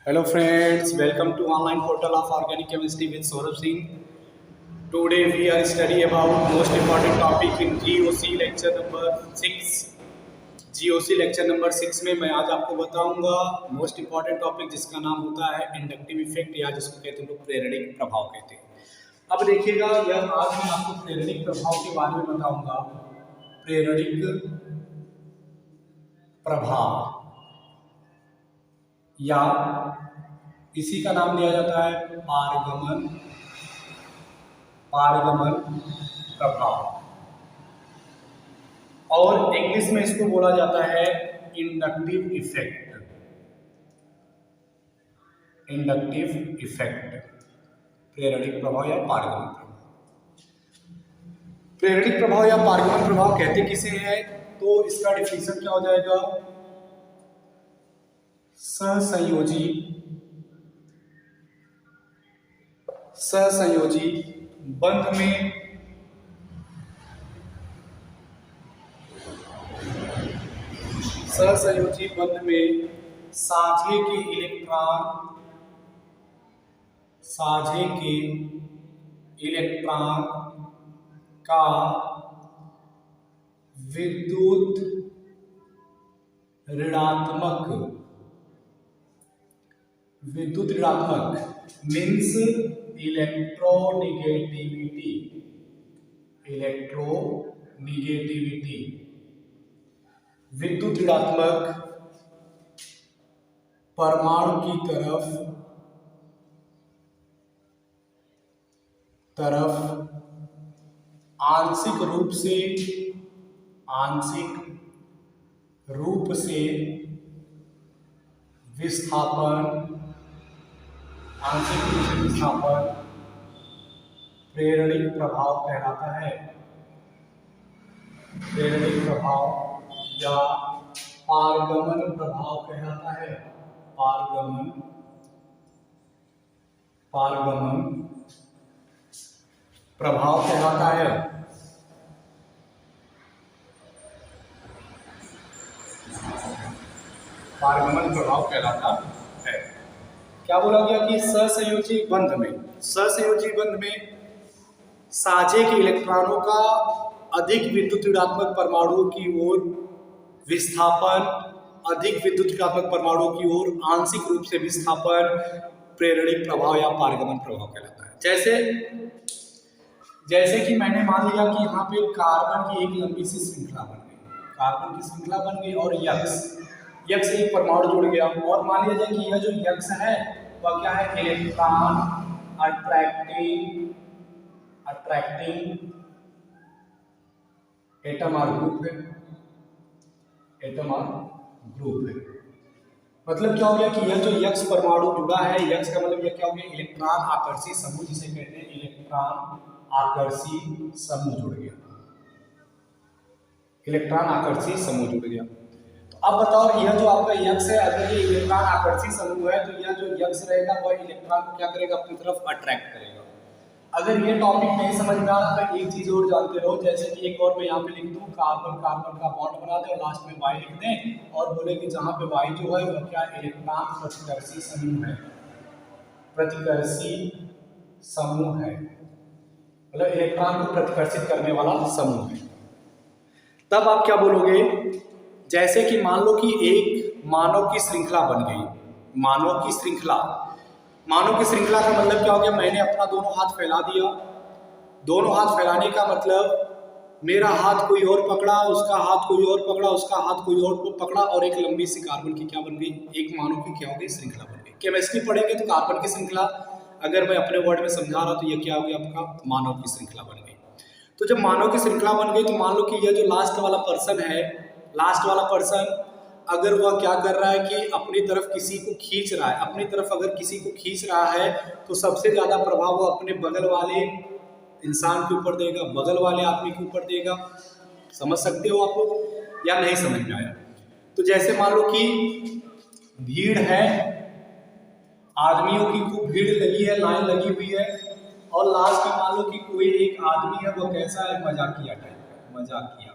Hello friends, welcome to online portal of organic chemistry with Saurabh Singh. Today we are study about most important topic in GOC lecture number 6. GOC lecture number 6 में मैं आज आपको बताऊंगा most important topic जिसका नाम होता है inductive effect या जिसको कहते हैं लोग प्रेरणिक प्रभाव कहते हैं। अब देखिएगा यह आज मैं आपको प्रेरणिक प्रभाव के बारे में बताऊंगा। प्रेरणिक प्रभाव या इसी का नाम दिया जाता है पारगमन प्रभाव और इंग्लिश में इसको बोला जाता है इंडक्टिव इफेक्ट। प्रेरणिक प्रभाव या पारगमन प्रभाव। प्रेरणिक प्रभाव या पारगमन प्रभाव कहते किसे हैं, तो इसका डिफिनेशन क्या हो जाएगा? सहसंयोजी बंध में साझे के इलेक्ट्रॉन का विद्युत ऋणात्मक मीन्स इलेक्ट्रोनिगेटिविटी विद्युत ऋणात्मक परमाणु की तरफ आंशिक रूप से विस्थापन प्रेरणिक प्रभाव कहलाता है। प्रेरणिक प्रभाव या पारगमन प्रभाव कहलाता है। पारगमन प्रभाव कहलाता है। पारगमन प्रभाव कहलाता है। क्या बोला गया कि सहसंयोजी बंध में साझे के इलेक्ट्रॉनों का अधिक विद्युत ऋणात्मक परमाणुओं की ओर विस्थापन, अधिक विद्युत ऋणात्मक परमाणुओं की ओर आंशिक रूप से विस्थापन प्रेरणिक प्रभाव या पारगमन प्रभाव कहलाता है। जैसे कि मैंने मान लिया कि यहाँ पे कार्बन की एक लंबी सी श्रृंखला बन गई और यक्स एक परमाणु जुड़ गया और मान लिया जाए कि यह जो यक्स है वह क्या है? इलेक्ट्रॉन अट्रैक्टिंग एटम और ग्रुप है। मतलब क्या हो गया कि यह जो यक्स परमाणु जुड़ा है, यक्स का मतलब यह क्या हो गया? इलेक्ट्रॉन आकर्षी समूह जिसे कहते हैं, इलेक्ट्रॉन आकर्षी समूह जुड़ गया। तो अब बताओ यह जो आपका यक्स है, अगर ये इलेक्ट्रॉन आकर्षी समूह है तो यह जो यक्स रहेगा वह इलेक्ट्रॉन को क्या करेगा? अपनी तरफ अट्रैक्ट करेगा। अगर ये टॉपिक नहीं समझ में आ रहा तो एक चीज और जानते रहो, जैसे कि एक और मैं यहाँ पे लिख दूं, कार्बन का बॉन्ड बना दे और लास्ट में वाई लिख दें और बोले कि जहाँ पे वाई जो है वो क्या? इलेक्ट्रॉन प्रतिकर्षी समूह है। मतलब इलेक्ट्रॉन को प्रतिकर्षित करने वाला समूह है। तब आप क्या बोलोगे? जैसे कि मान लो कि एक मानव की श्रृंखला बन गई। मानव की श्रृंखला का मतलब क्या हो गया? मैंने अपना दोनों हाथ फैला दिया। दोनों हाथ फैलाने का मतलब मेरा हाथ कोई और पकड़ा, उसका हाथ कोई और पकड़ा, उसका हाथ कोई और पकड़ा और एक लंबी सी कार्बन की क्या बन गई? एक मानव की क्या हो गई? श्रृंखला बन गई। केमिस्ट्री पढ़ेंगे तो कार्बन की श्रृंखला, अगर मैं अपने वर्ड में समझा रहा तो ये क्या हो गया? आपका मानव की श्रृंखला बन गई। तो जब मानव की श्रृंखला बन गई तो मान लो कि यह जो लास्ट वाला पर्सन अगर वह क्या कर रहा है कि अपनी तरफ किसी को खींच रहा है, तो सबसे ज्यादा प्रभाव वो अपने बगल वाले इंसान के ऊपर देगा, बगल वाले आदमी के ऊपर देगा। समझ सकते हो आप लोग या नहीं समझ में आया? तो जैसे मान लो कि भीड़ है, आदमियों की खूब भीड़ लगी है, लाइन लगी हुई है और लास्ट में मान लो कि कोई एक आदमी है वो कैसा है, मजाकिया टाइप का, मजाकिया।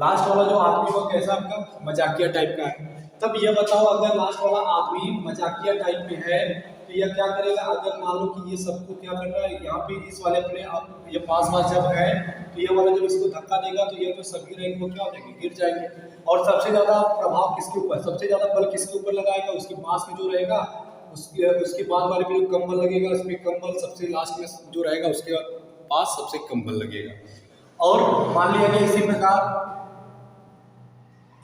लास्ट वाला जो आदमी वो कैसा आपका मजाकिया टाइप का है। तब ये बताओ अगर लास्ट वाला आदमी मजाकिया टाइप में है तो यह क्या करेगा, अगर मान लो कि ये सबको क्या कर रहा है, यहाँ पे इस वाले अपने आप ये पास जब है तो ये वाला जब इसको धक्का देगा तो ये जो सभी रहेंगे वो क्या हो जाएंगे, गिर जाएंगे। और सबसे ज्यादा प्रभाव किसके ऊपर, सबसे ज्यादा बल किसके ऊपर लगाएगा, उसके पास में जो रहेगा, उसके बाद वाले पे जो कम बल लगेगा, उसमें कम बल सबसे लास्ट में जो रहेगा उसके पास सबसे कम बल लगेगा। और मान लिया कि इसी प्रकार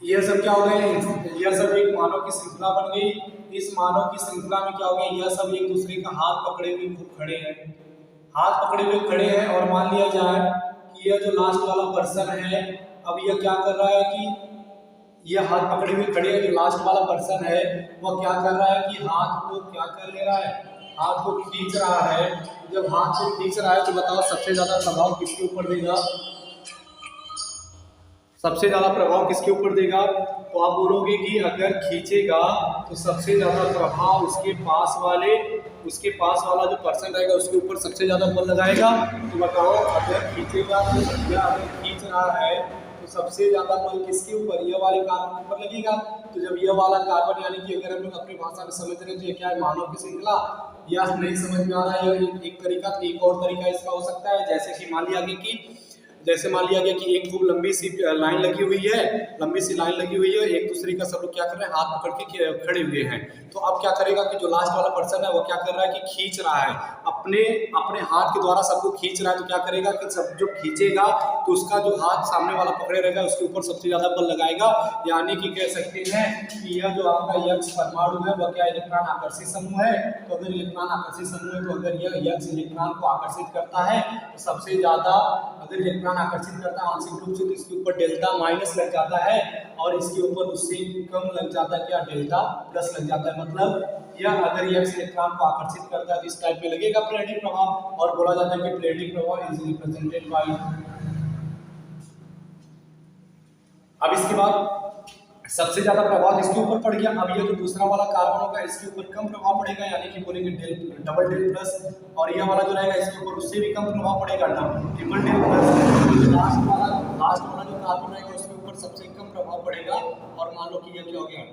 ये सब क्या हो गए, यह सब एक मानव की श्रृंखला बन गई। इस मानव की श्रृंखला में क्या हो गया, यह सब एक दूसरे का हाथ पकड़े हुए खूब खड़े हैं, हाथ पकड़े हुए खड़े हैं। और मान लिया जाए कि यह जो लास्ट वाला पर्सन है, अब यह क्या कर रहा है कि यह हाथ पकड़े हुए खड़े हैं, जो लास्ट वाला पर्सन है वह क्या कर रहा है कि हाथ को क्या कर ले रहा है, हाथ को खींच रहा है। जब हाथ को खींच रहा है तो बताओ सबसे ज्यादा प्रभाव किसके ऊपर देगा, सबसे ज्यादा प्रभाव किसके ऊपर देगा। तो आप बोलोगे कि अगर खींचेगा तो सबसे ज्यादा प्रभाव उसके पास वाला जो पर्सन रहेगा उसके ऊपर सबसे ज्यादा बल लगाएगा। तो बताओ अगर खींचेगा तो या अगर खींच रहा है तो सबसे ज्यादा बल किसके ऊपर, यह वाले कार्बन ऊपर लगेगा। तो जब यह वाला कार्बन, यानी कि अगर हम लोग अपनी भाषा में समझ रहे हैं तो ये क्या है, मानव की श्रृंखला, या नहीं समझ में आ रहा है, एक तरीका, एक और तरीका इसका हो सकता है। जैसे कि मान लिया गया कि एक खूब लंबी सी लाइन लगी हुई है, लंबी सी लाइन लगी हुई है, एक दूसरे का सब लोग क्या कर रहे हैं, हाथ पकड़ के खड़े हुए हैं। तो अब क्या करेगा कि जो लास्ट वाला पर्सन है वो क्या कर रहा है कि खींच रहा है, अपने अपने हाथ के द्वारा सबको खींच रहा है। तो क्या करेगा कि सब जो खींचेगा तो उसका जो हाथ सामने वाला पकड़े रहेगा उसके ऊपर सबसे ज्यादा बल लगाएगा। यानी कि कह सकते हैं कि यह जो आपका यक्ष परमाणु है वह क्या इलेक्ट्रॉन आकर्षित समूह है। तो अगर इलेक्ट्रॉन आकर्षित समूह है तो अगर यह यक्ष इलेक्ट्रॉन को आकर्षित करता है तो सबसे ज्यादा, अगर इलेक्ट्रॉन आकर्षित करता है आंशिक रूप से तो इसके ऊपर डेल्टा माइनस लग जाता है, और इसके ऊपर उससे कम लग जाता है क्या, डेल्टा प्लस लग जाता है। मतलब यह अगर यह इलेक्ट्रॉन को आकर्षित करता है तो इस टाइप में लगेगा प्रेरिक प्रभाव। और बोला जाता है कि प्रेरिक प्रभाव इज रिप्रेजेंटेड बाय। अब इसके बाद सबसे ज्यादा प्रभाव इसके ऊपर पड़ गया। अब ये जो दूसरा वाला कार्बन होगा इसके ऊपर कम प्रभाव पड़ेगा, यानी कि बोलेंगे डबल डेल प्लस। और ये वाला जो रहेगा इसके ऊपर उससे भी कम प्रभाव पड़ेगा, ट्रिपल डेल प्लस। लास्ट वाला जो कार्बन रहेगा उसके ऊपर सबसे कम प्रभाव पड़ेगा। और मान लो कि ये क्या हो गया,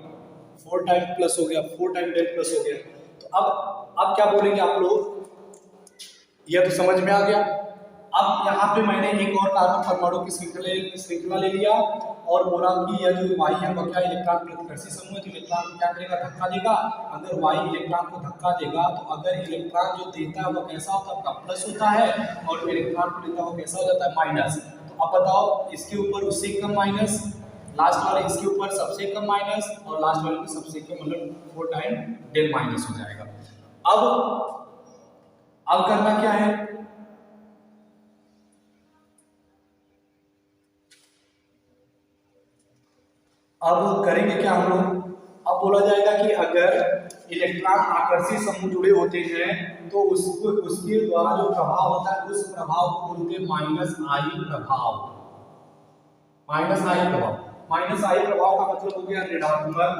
4 टाइम प्लस हो गया, 4 टाइम डेल प्लस हो गया। तो अब क्या बोलेंगे आप लोग, यह तो समझ में आ गया। अब यहाँ पे मैंने एक और कार्बन परमाणु की श्रृंखला ले लिया और बोला कि यह जो वाई है वह क्या इलेक्ट्रॉन प्रतिकर्षी समूह है, तो इलेक्ट्रॉन को क्या करेगा, धक्का देगा। अगर वाई इलेक्ट्रॉन को धक्का देगा तो अगर इलेक्ट्रॉन जो देता है वो कैसा होता है, प्लस होता है, और इलेक्ट्रॉन को देता है वो कैसा हो जाता है, माइनस। तो अब बताओ इसके ऊपर उससे कम माइनस, लास्ट वाले इसके ऊपर सबसे कम माइनस, और लास्ट वाले में सबसे कम, मतलब 4 टाइम डेल माइनस हो जाएगा। अब करना क्या है, अब करेंगे क्या हम लोग, अब बोला जाएगा कि अगर इलेक्ट्रॉन आकर्षित समूह जुड़े होते हैं तो उसके द्वारा जो प्रभाव होता है उस प्रभाव को बोलते हैं माइनस आई प्रभाव। माइनस आई प्रभाव, माइनस आई प्रभाव का मतलब हो गया ऋणात्मक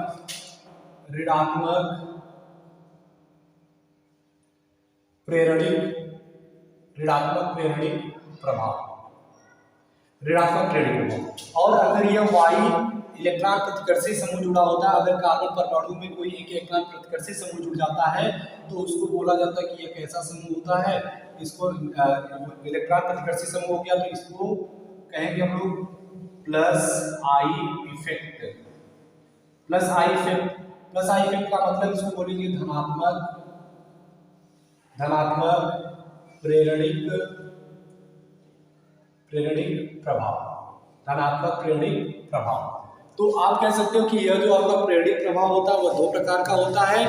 प्रेरणिक, ऋणात्मक प्रेरणिक प्रभाव, ऋणात्मक प्रेरणिक प्रभाव। और अगर यह वाई इलेक्ट्रॉन प्रतिकर्षी समूह जुड़ा होता है, अगर कार्बन परमाणु में कोई एक इलेक्ट्रॉन प्रतिकर्षी समूह जुड़ जाता है तो उसको बोला जाता है कि यह कैसा समूह होता है, इसको इलेक्ट्रॉन प्रतिकर्षी समूह हो गया तो इसको कहेंगे हम लोग plus I effect. Plus I effect, plus I effect का मतलब इसको बोलेंगे धनात्मक प्रेरणिक प्रभाव, धनात्मक प्रेरणिक प्रभाव। तो आप कह सकते हो कि यह जो आपका प्रेरणिक प्रभाव होता है वह 2 प्रकार का होता है,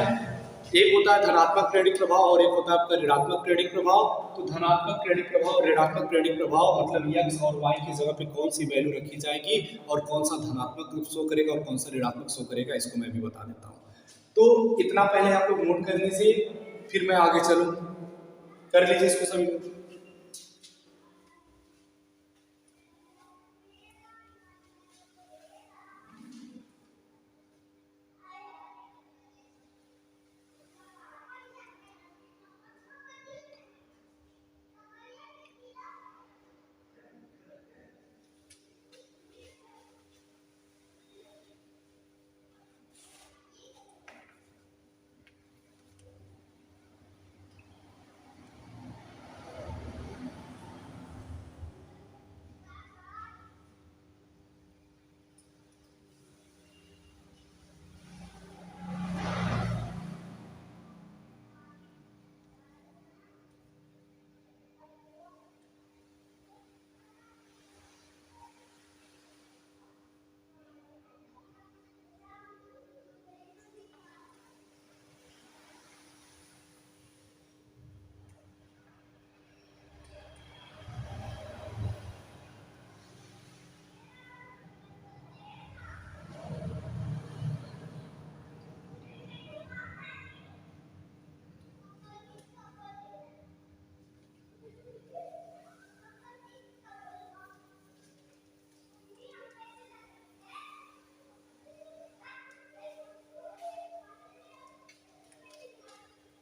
एक होता है धनात्मक प्रेरणिक प्रभाव और एक होता है आपका ऋणात्मक प्रेरणिक प्रभाव। तो धनात्मक प्रेरणिक प्रभाव और ऋणात्मक प्रेरणिक प्रभाव मतलब x और y की जगह पे कौन सी वैल्यू रखी जाएगी और कौन सा धनात्मक रूप शो करेगा और कौन सा ऋणात्मक शो करेगा, इसको मैं भी बता देता हूँ। तो इतना पहले आप लोग नोट करने से फिर मैं आगे चलूँ, कर लीजिए इसको सभी लोग।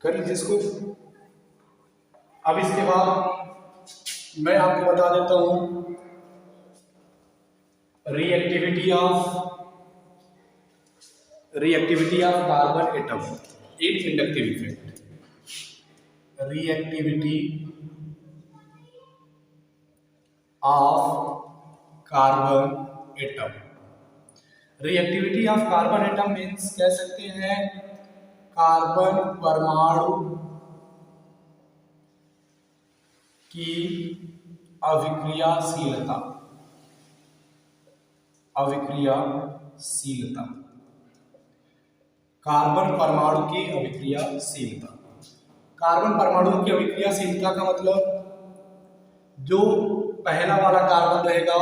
कर लीजिए इसको। अब इसके बाद मैं आपको बता देता हूं reactivity of carbon atom in inductive effect. Reactivity of carbon atom. Reactivity of carbon atom means कह सकते हैं कार्बन परमाणु की अभिक्रियाशीलता। अभिक्रियाशीलता, कार्बन परमाणु की अभिक्रियाशीलता। कार्बन परमाणु की अभिक्रियाशीलता का मतलब जो पहला वाला कार्बन रहेगा,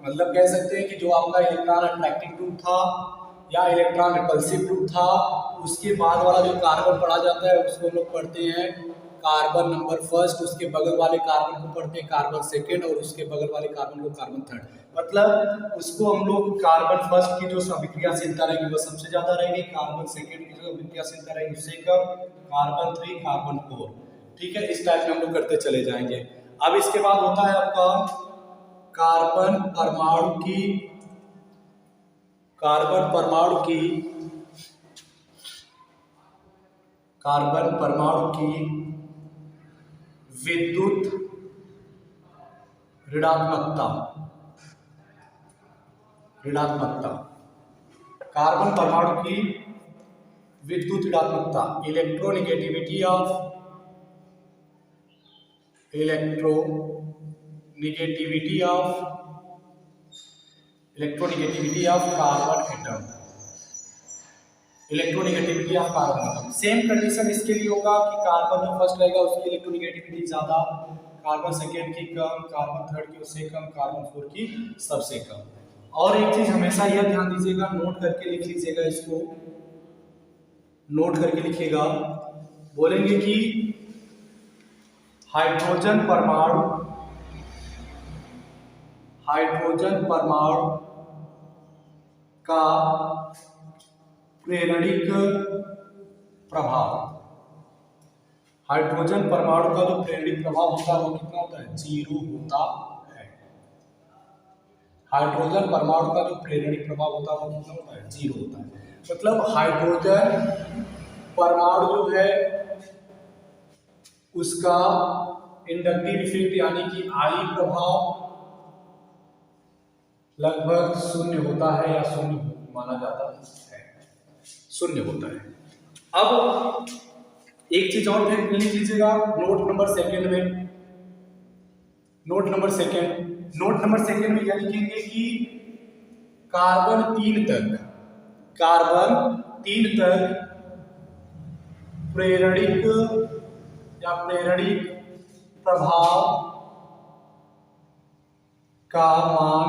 मतलब कह सकते हैं कि जो आपका इलेक्ट्रॉन अट्रैक्टिव ग्रुप था या इलेक्ट्रॉन रिपल्सिव ग्रुप था, उसके बाद वाला जो कार्बन पढ़ा जाता है उसको हम लोग पढ़ते हैं कार्बन नंबर फर्स्ट, उसके बगल वाले कार्बन को पढ़ते हैं कार्बन सेकेंड, और उसके बगल वाले कार्बन को कार्बन थर्ड। मतलब उसको हम लोग कार्बन फर्स्ट की जो अभिक्रियाशीलता रहेगी वह सबसे ज्यादा रहेगी, कार्बन सेकेंड की जो अभिक्रियाशीलता रहेगी उससे कम, कार्बन 3, कार्बन 4। ठीक है, इस टाइप में हम लोग करते चले जाएंगे। अब इसके बाद होता है आपका कार्बन परमाणु की विद्युत ऋणात्मकता। कार्बन परमाणु की विद्युत ऋणात्मकता, electronegativity of carbon atom. Electronegativity of carbon atom same condition इसके लिए होगा कि कार्बन जो फर्स्ट रहेगा उसकी इलेक्ट्रोनिगेटिविटी ज्यादा, कार्बन सेकेंड की कम, कार्बन थर्ड की उससे कम, कार्बन 4 की सबसे कम। और एक चीज हमेशा यह ध्यान दीजिएगा, नोट करके लिख लीजिएगा, इसको नोट करके लिखिएगा। बोलेंगे कि हाइड्रोजन परमाणु का प्रेरणिक प्रभाव, हाइड्रोजन परमाणु का जो प्रेरणिक प्रभाव होता है वो कितना होता है? 0 होता है। हाइड्रोजन परमाणु का जो प्रेरणिक प्रभाव होता है वो कितना होता है? 0 होता है। मतलब हाइड्रोजन परमाणु जो है उसका इंडक्टिव इफेक्ट यानी कि आई प्रभाव लगभग 0 होता है या 0 माना जाता है, 0 होता है। अब एक चीज और लिख लीजिएगा नोट नंबर सेकेंड में। नोट नंबर सेकेंड में यह लिखेंगे कि कार्बन 3 तक प्रेरणिक प्रभाव का मान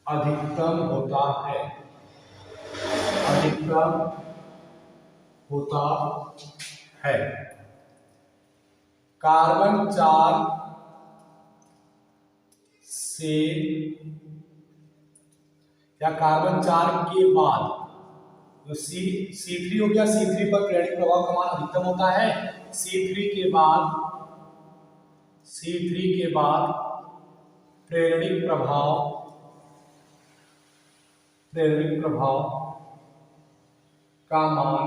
अधिकतम होता है, कार्बन 4 से या कार्बन 4 के बाद जो C3 हो गया, C3 पर प्रेरणिक प्रभाव का मान अधिकतम होता है। C3 के बाद प्रेरणिक प्रभाव का मान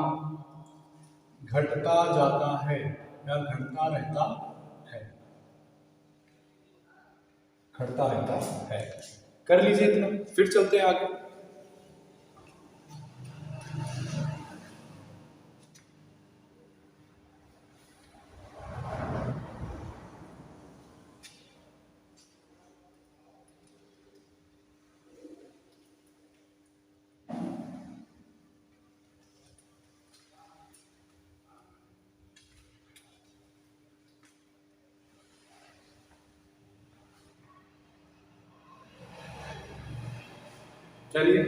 घटता जाता है या घटता रहता है। कर लीजिए इतना, फिर चलते हैं आगे। चलिए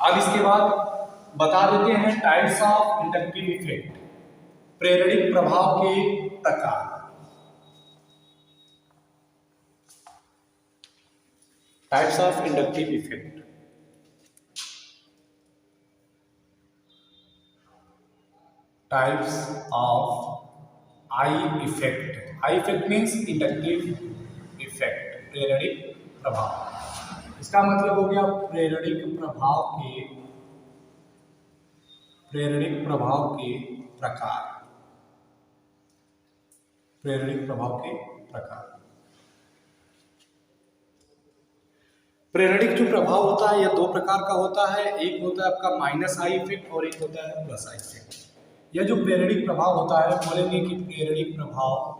अब इसके बाद बता देते हैं टाइप्स ऑफ इंडक्टिव इफेक्ट, प्रेरणिक प्रभाव के प्रकार। Types of inductive effect. Types of I effect. I effect means inductive effect, प्रेरणिक प्रभाव। इसका मतलब हो गया प्रेरणिक प्रभाव के प्रकार। प्रेरणिक प्रभाव के प्रकार। प्रेरणिक जो प्रभाव होता है यह दो प्रकार का होता है। एक होता है आपका माइनस आई इफेक्ट और एक होता है प्लस आई इफेक्ट। यह जो प्रेरणिक प्रभाव होता है, बोलेंगे कि प्रेरणिक प्रभाव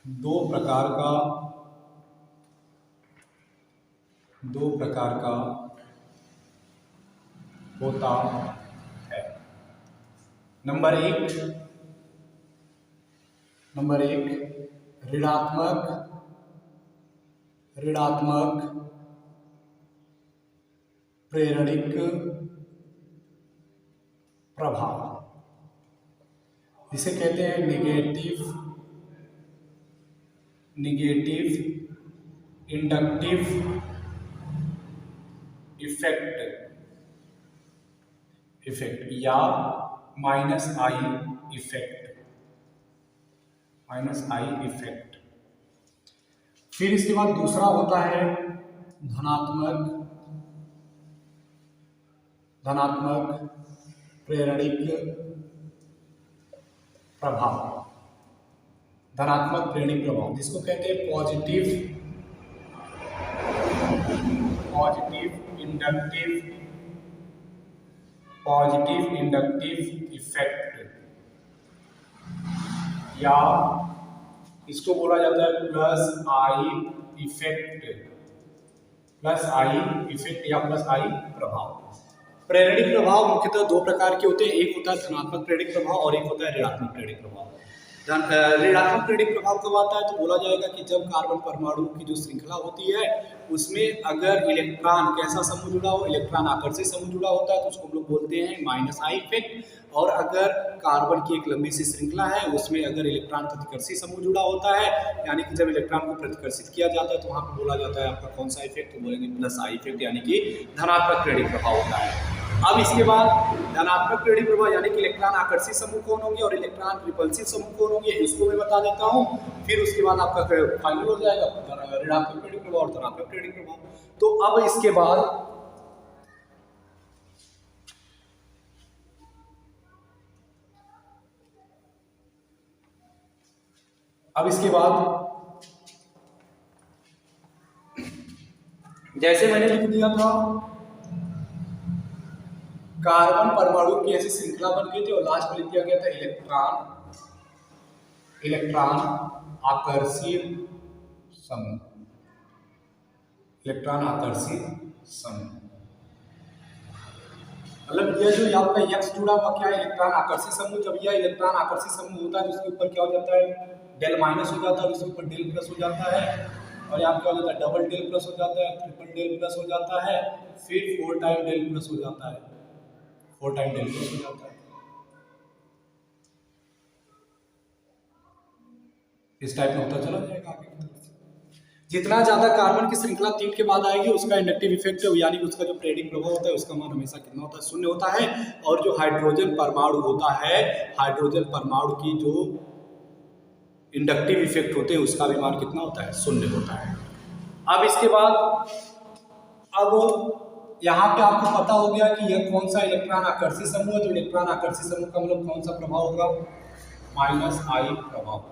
दो प्रकार का होता है। नंबर एक ऋणात्मक प्रेरणिक प्रभाव, जिसे कहते हैं निगेटिव इंडक्टिव इफेक्ट या माइनस आई इफेक्ट। फिर इसके बाद दूसरा होता है धनात्मक प्रेरणिक प्रभाव। धनात्मक प्रेरणिक प्रभाव जिसको कहते हैं पॉजिटिव इंडक्टिव इफेक्ट, या इसको बोला जाता है प्लस आई इफेक्ट या प्लस आई प्रभाव। प्रेरणिक प्रभाव मुख्यतः दो प्रकार के होते हैं। एक होता है धनात्मक प्रेरणिक प्रभाव और एक होता है ऋणात्मक प्रेरणिक प्रभाव। ऋणात्मक प्रेरणिक प्रभाव कब आता है तो बोला जाएगा कि जब कार्बन परमाणु की जो श्रृंखला होती है उसमें अगर इलेक्ट्रॉन कैसा समूह जुड़ा हो, इलेक्ट्रॉन आकर्षित समूह जुड़ा होता है तो उसको हम लोग बोलते हैं माइनस आई इफेक्ट। और अगर कार्बन की एक लंबी सी श्रृंखला है उसमें अगर इलेक्ट्रॉन प्रतिकर्षी समूह जुड़ा होता है, यानी कि जब इलेक्ट्रॉन को प्रतिकर्षित किया जाता है तो वहाँ पर बोला जाता है आपका कौन सा इफेक्ट, तो बोलेंगे प्लस आई इफेक्ट, यानी कि धनात्मक प्रेरणिक प्रभाव होता है। अब इसके बाद धनात्मक प्रेरणिक प्रभाव यानी कि इलेक्ट्रॉन आकर्षित समूह कौन होंगे और इलेक्ट्रॉन रिपल्सिव समूह कौन होंगे, इसको मैं बता देता हूँ। फिर उसके बाद आपका फाइनल हो जाएगा ऋणात्मक प्रेरणिक प्रभाव और धनात्मक प्रेरणिक प्रभाव। तो अब इसके बाद जैसे मैंने लिख दिया था कार्बन परमाणु की ऐसी श्रृंखला बन गई थी और लास्ट में लिख दिया गया था इलेक्ट्रॉन आकर्षित समूह। मतलब यह जो आपका यक्स जुड़ा हुआ क्या है, इलेक्ट्रॉन आकर्षित समूह। जब यह इलेक्ट्रॉन आकर्षित समूह होता है तो उसके ऊपर क्या हो जाता है, डेल माइनस हो जाता है, उसके ऊपर डेल प्लस हो जाता है, और यहाँ क्या हो जाता है, डबल डेल प्लस हो जाता है, ट्रिपल डेल प्लस हो जाता है, फिर 4 टाइम डेल प्लस हो जाता है, 4 टाइम डेल प्लस हो जाता है। इस टाइप में होता चला जाएगा आगे की तरफ से। जितना ज्यादा कार्बन की श्रृंखला 3 के बाद आएगी उसका इंडक्टिव इफेक्ट यानी कि उसका जो प्रेरणिक प्रभाव होता है उसका मान हमेशा कितना होता है, 0 होता है। और जो हाइड्रोजन परमाणु होता है, हाइड्रोजन परमाणु की जो इंडक्टिव इफेक्ट होते हैं उसका भी मान कितना होता है, 0 होता है। अब इसके बाद अब यहाँ पे आपको पता हो गया कि यह कौन सा इलेक्ट्रॉन आकर्षित समूह है। तो इलेक्ट्रॉन आकर्षित समूह का मतलब कौन सा प्रभाव होगा, माइनस आई प्रभाव होगा।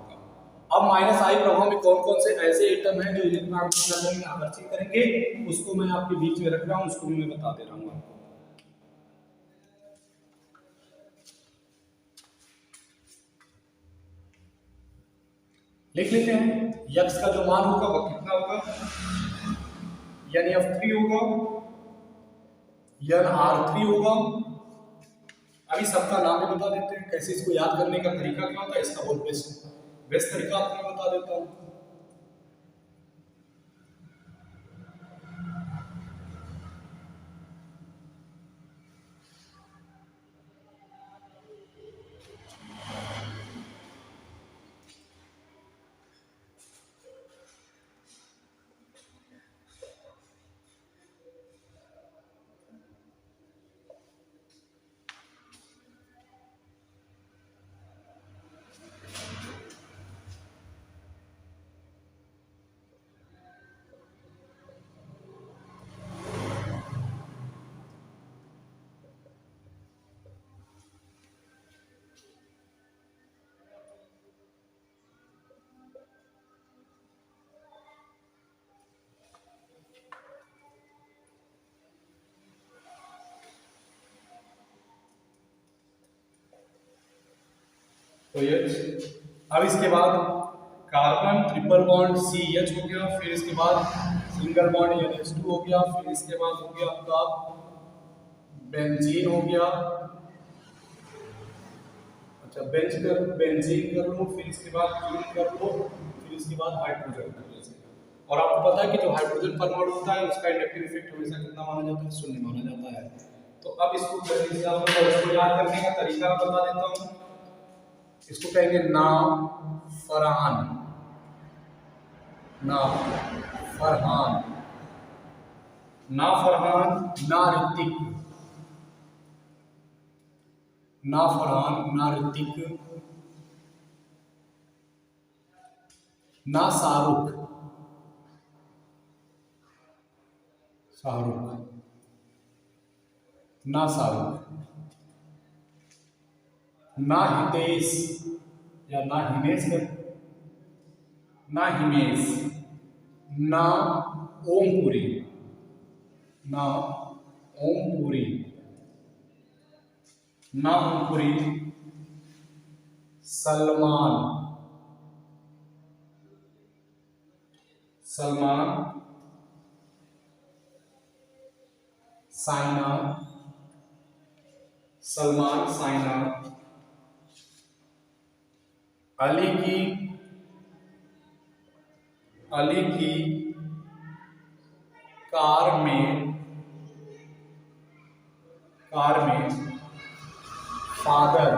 अब माइनस आई प्रभाव में कौन कौन से ऐसे एटम हैं जो इलेक्ट्रॉन को आकर्षित करेंगे, उसको मैं आपके बीच में रख रहा हूं, उसको भी मैं बता दे रहा हूं आपको। लिख लेते हैं, यक्स का जो मान होगा वो कितना होगा, NF3 होगा, NR3 होगा। अभी सबका नाम भी बता देते हैं, कैसे इसको याद करने का तरीका क्या होता है, इसका बहुत बेस्ट तरीका आपको मैं बता देता हूं। OH। अब इसके बाद कार्बन ट्रिपल बॉन्ड CH हो गया, फिर इसके बाद सिंगल बॉन्ड NH2 हो गया, फिर इसके बाद हो गया आपका बेंजीन हो गया। अच्छा, बेंजीन कर लो, फिर इसके बाद कीन कर लो, फिर इसके बाद हाइड्रोजन कर लो। और आपको पता है कि जो हाइड्रोजन परमाणु होता है उसका इंडक्टिव इफेक्ट हमेशा कितना माना जाता है? 0 माना जाता है। तो अब इसको जल्दी से आपको इसको याद करने का तरीका बता देता हूं। इसको कहेंगे ना फरहान, ना फरहान, ना फरहान, ना ऋतिक, ना फरहान, ना ऋतिक, ना शाहरुख, शाहरुख, ना शाहरुख, ना हितेश या ना हिमेश, ना हिमेश, ना ओमपुरी, ना ओमपुरी, ना ओमपुरी, सलमान, सलमान, साइना, सलमान, साइना, अली की कार में फादर,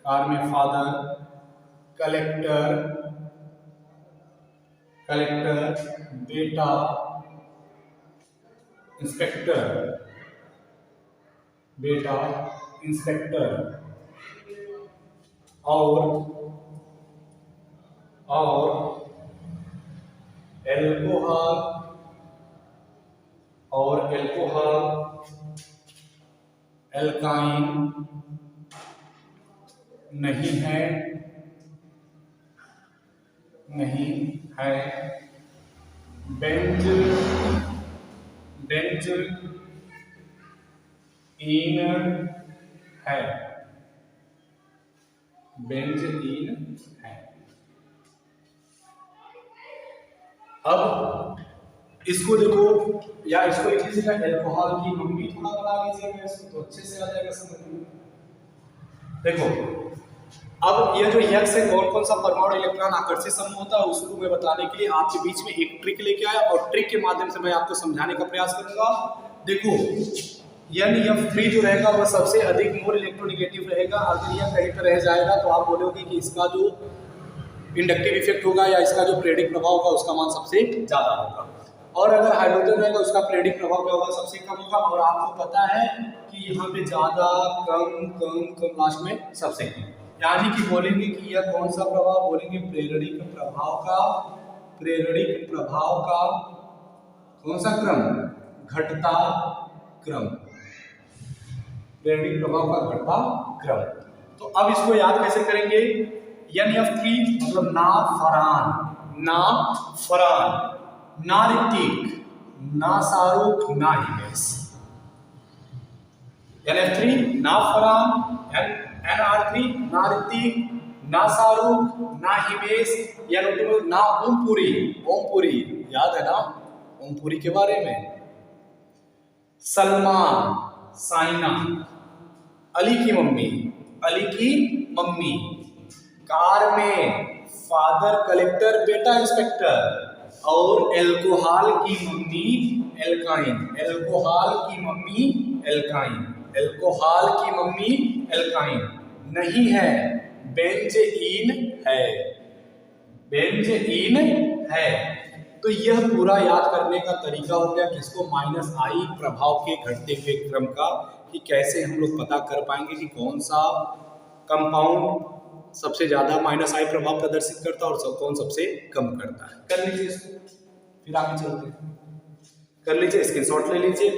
कार में फादर, कलेक्टर, बेटा, इंस्पेक्टर, बेटा इंस्पेक्टर, और एल्कोहल, एल्काइन नहीं है, बेंज इन है, बेंजीन है। अब इसको देखो, या इसको लिख लीजिएगा एल्कोहल की मम्मी, थोड़ा बना लीजिएगा इसको तो अच्छे से आ जाएगा समझ में। देखो अब ये जो यक्स है कौन कौन सा परमाणु इलेक्ट्रॉन आकर्षित समूह होता है उसको मैं बताने के लिए आपके बीच में एक ट्रिक लेके आया, और ट्रिक के माध्यम से मैं आपको समझाने का प्रयास करूंगा। देखो NF3 जो रहेगा वह सबसे अधिक मोर इलेक्ट्रोनेगेटिव रहेगा। अगर यह कहीं पर रह जाएगा तो आप बोलोगे कि इसका जो इंडक्टिव इफेक्ट होगा या इसका जो प्रेरिक प्रभाव होगा उसका मान सबसे ज्यादा होगा। और अगर हाइड्रोजन रहेगा उसका प्रेरिक प्रभाव क्या होगा? सबसे कम होगा। और आपको पता है कि यहाँ पे ज्यादा, कम कम कम, लास्ट में सबसे कम। यानी कि बोलेंगे कि यह कौन सा प्रभाव? बोलेंगे प्रेरणिक प्रभाव का कौन सा क्रम? घटता क्रम, प्रेरणिक प्रभाव का घटता क्रम। तो अब इसको याद कैसे करेंगे? NF3 मतलब ना फरहान, ना ऋतिक, ना शाहरुख, ना हिमेश। NF3 ना फरहान, NR3 ना ऋतिक, ना शाहरुख, ना हिमेश, NO2 ना ओमपुरी, याद है ना ओमपुरी के बारे में। सलमान, साइना, अली की मम्मी, कार में फादर कलेक्टर बेटा इंस्पेक्टर, और एल्कोहल की मम्मी एल्काइन, नहीं है, बेंजीन है। तो यह पूरा याद करने का तरीका हो गया किसको? -I प्रभाव के घटते हुए क्रम का, कि कैसे हम लोग पता कर पाएंगे कि कौन सा कंपाउंड सबसे ज्यादा -I प्रभाव प्रदर्शित करता है और कौन सबसे कम करता है। कर लीजिए इसको, फिर आगे चलते हैं। कर लीजिए, स्क्रीनशॉट ले लीजिए।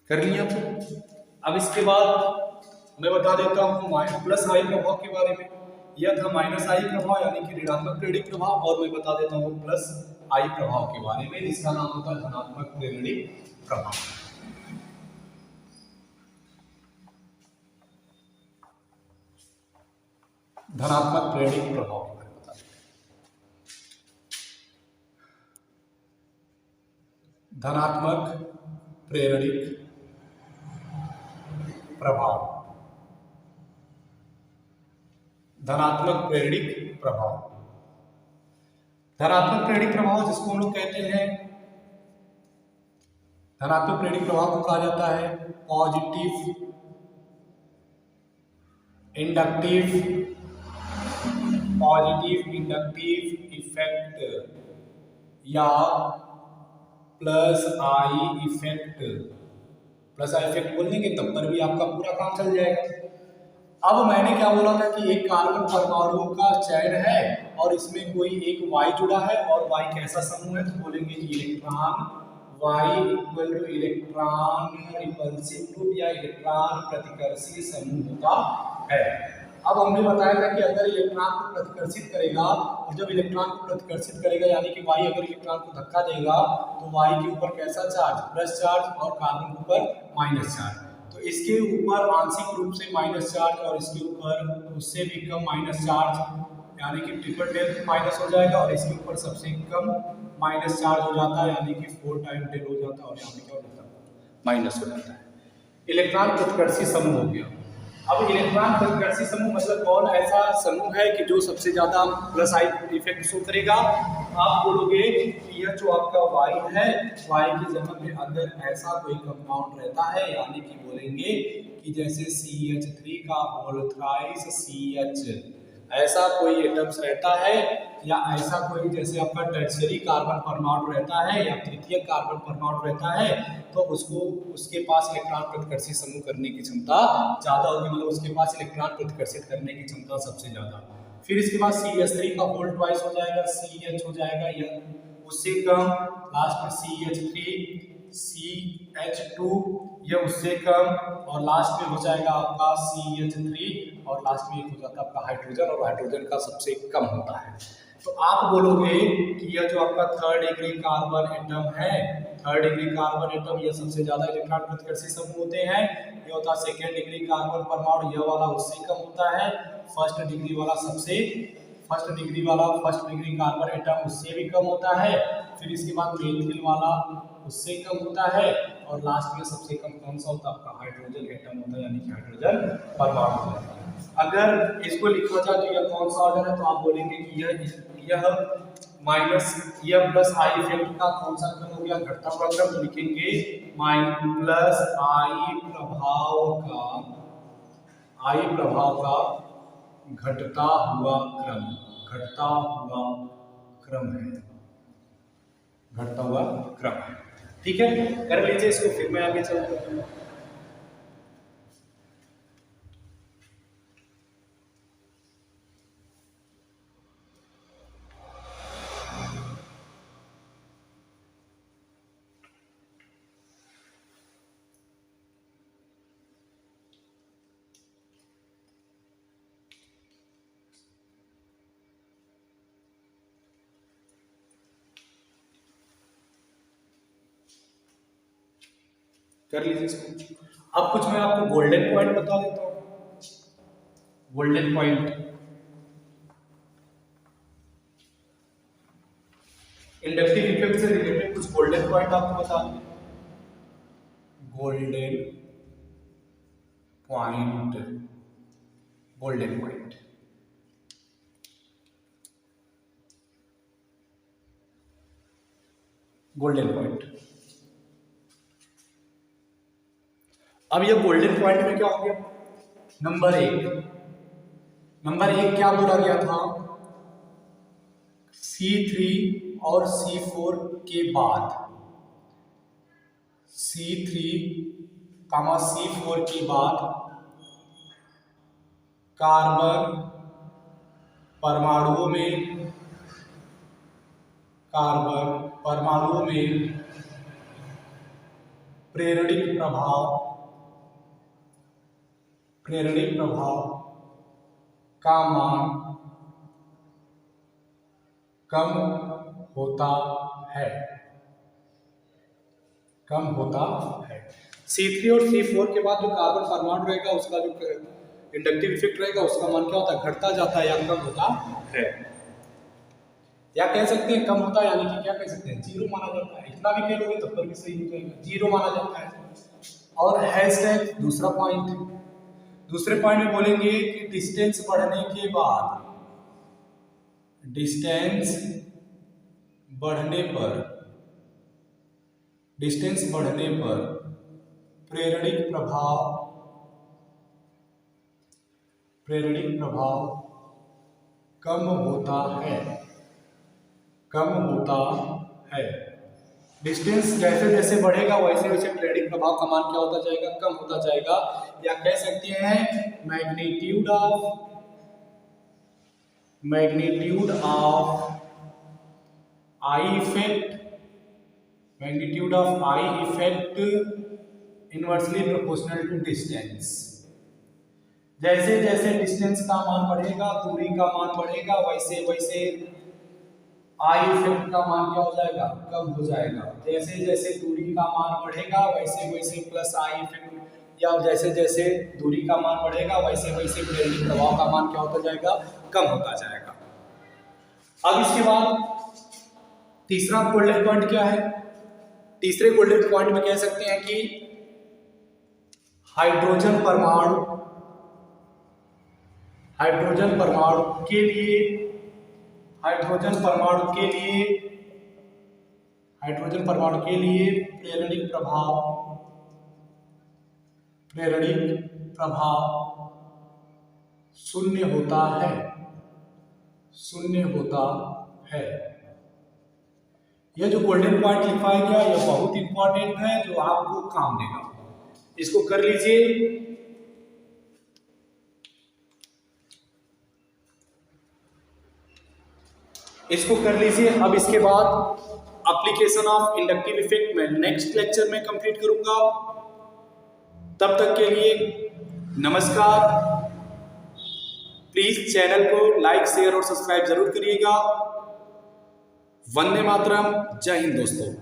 कर लिया। अब इसके बाद मैं बता देता हूँ प्लस आई प्रभाव के बारे में। यह था माइनस आई प्रभाव यानी कि ऋणात्मक प्रेरणिक प्रभाव, और मैं बता देता हूँ प्लस आई प्रभाव के बारे में, जिसका नाम होता है धनात्मक प्रेरणिक प्रभाव। धनात्मक प्रेरणिक प्रभाव के बारे में बता देते हैं। धनात्मक प्रेरणिक प्रभाव, धनात्मक प्रेरणिक प्रभाव। धनात्मक प्रेरणिक प्रभाव जिसको हम लोग कहते हैं, धनात्मक प्रेरणिक प्रभाव को कहा जाता है पॉजिटिव इंडक्टिव इफेक्ट या plus I effect. Plus I effect बोल देंगे तब पर भी आपका पूरा काम चल जाएगा। अब मैंने क्या बोला था कि एक कार्बन परमाणु का चयन है और इसमें कोई एक Y जुड़ा है, और Y कैसा समूह है, तो बोलेंगे electron Y equal two electron repulsive group या इलेक्ट्रॉन प्रतिकर्षी समूह होता है। अब हमने बताया था कि अगर इलेक्ट्रॉन को प्रतिकर्षित करेगा, और जब इलेक्ट्रॉन को प्रतिकर्षित करेगा यानी कि Y अगर इलेक्ट्रॉन को धक्का देगा तो Y के ऊपर कैसा चार्ज, प्लस चार्ज, और कार्बन के ऊपर माइनस चार्ज। तो इसके ऊपर आंशिक रूप से माइनस चार्ज और इसके ऊपर उससे भी कम माइनस चार्ज, यानी कि ट्रिपल डेल माइनस हो जाएगा, और इसके ऊपर सबसे कम माइनस चार्ज हो जाता है यानी कि 4 टाइम डेल हो जाता है, और यहाँ पे क्या हो जाता है, माइनस हो जाता है। इलेक्ट्रॉन प्रतिकर्षी समूह हो गया। अब इलेक्ट्रॉन प्रतिकर्षी समूह मतलब कौन ऐसा समूह है कि जो सबसे ज्यादा प्लस आई इफेक्ट शो करेगा। आप बोलोगे कि यह जो आपका वाई है, वाई की जगह पे अगर ऐसा कोई कंपाउंड रहता है, यानी कि बोलेंगे कि जैसे CH3 का होल थ्राइस CH, ऐसा कोई एटम्स रहता है, या ऐसा कोई जैसे आपका टर्शियरी कार्बन परमाणु रहता है या तृतीय कार्बन परमाणु रहता है, तो उसको उसके पास इलेक्ट्रॉन प्रतिकर्षी समूह करने की क्षमता ज्यादा होगी, मतलब उसके पास इलेक्ट्रॉन प्रतिकर्षित करने की क्षमता सबसे ज्यादा। फिर इसके बाद CH3 का होल ट्वाइस हो जाएगा, CH हो जाएगा, या उससे कम, लास्ट में CH3 CH2, यह उससे कम, और लास्ट में हो जाएगा आपका CH3, और लास्ट में हो जाता है आपका हाइड्रोजन, और हाइड्रोजन का सबसे कम होता है। तो आप बोलोगे कि यह जो आपका थर्ड डिग्री कार्बन एटम है, थर्ड डिग्री कार्बन एटम, यह सबसे ज्यादा इलेक्ट्रॉन प्रतिकर्षी समूह होते हैं। यह होता है सेकेंड डिग्री कार्बन परमाणु, यह वाला उससे कम होता है। फर्स्ट डिग्री वाला फर्स्ट डिग्री कार्बन एटम उससे भी कम होता है। फिर इसके बाद मेथिल वाला उससे कम होता है, और लास्ट में सबसे कम कौन सा होता है, आपका हाइड्रोजन एटम होता है, यानी कि हाइड्रोजन परमाणु होता है। अगर इसको लिखा जाए तो यह कौन सा ऑर्डर है, तो आप बोलेंगे कि यह माइनस, यह प्लस आई इफेक्ट का कौन सा क्रम हो गया, घटता हुआ क्रम। तो लिखेंगे प्लस आई प्रभाव का घटता हुआ क्रम है, घटता हुआ क्रम है। ठीक है, कर लीजिए इसको, फिर मैं आगे चलता हूँ। कर लीजिए इसको। अब कुछ मैं आपको गोल्डन पॉइंट बता देता हूँ। गोल्डन पॉइंट, इंडक्टिव इफेक्ट से रिलेटेड कुछ गोल्डन पॉइंट आपको बता दें। Golden point, golden point, golden point. अब ये गोल्डन पॉइंट में क्या हो गया, नंबर एक क्या बोला गया था, C3 और C4 के बाद, C3, C4 के बाद कार्बन परमाणुओं में प्रेरणिक प्रभाव का मान कम होता है। C3 और C4 के बाद जो कार्बन परमाणु रहेगा उसका जो इंडक्टिव इफेक्ट रहेगा उसका मान क्या होता है, घटता जाता है या कम होता है। या कह सकते हैं कम होता है, यानी कि क्या कह सकते हैं, जीरो माना जाता है। इतना भी कह लोगे तब पर भी सही हो जाएगा, जीरो माना जाता है। और हैशटैग दूसरे पॉइंट में बोलेंगे कि डिस्टेंस बढ़ने पर प्रेरणिक प्रभाव कम होता है। डिस्टेंस जैसे जैसे बढ़ेगा वैसे वैसे प्रेरणिक प्रभाव का मान क्या होता जाएगा, कम होता जाएगा। या कह सकते हैं magnitude of I effect inversely proportional to distance. जैसे जैसे डिस्टेंस का मान बढ़ेगा, दूरी का मान बढ़ेगा, वैसे वैसे आई इफेक्ट का मान क्या हो जाएगा, कम हो जाएगा। जैसे जैसे दूरी का मान बढ़ेगा वैसे वैसे प्लस आई इफेक्ट, या जैसे जैसे दूरी का मान बढ़ेगा वैसे वैसे प्रेरणिक प्रभाव का मान क्या होता जाएगा, कम होता जाएगा। अब इसके बाद तीसरा गोल्डन पॉइंट क्या है। तीसरे गोल्डन पॉइंट में कह सकते हैं कि हाइड्रोजन परमाणु के लिए प्रेरणिक प्रभाव शून्य होता है। यह जो गोल्डन पॉइंट लिखा गया यह बहुत इंपॉर्टेंट है, जो आपको काम देगा। इसको कर लीजिए। अब इसके बाद एप्लीकेशन ऑफ इंडक्टिव इफेक्ट मैं नेक्स्ट लेक्चर में कंप्लीट करूंगा। तब तक के लिए नमस्कार। प्लीज चैनल को लाइक, शेयर और सब्सक्राइब जरूर करिएगा। वंदे मातरम। जय हिंद दोस्तों।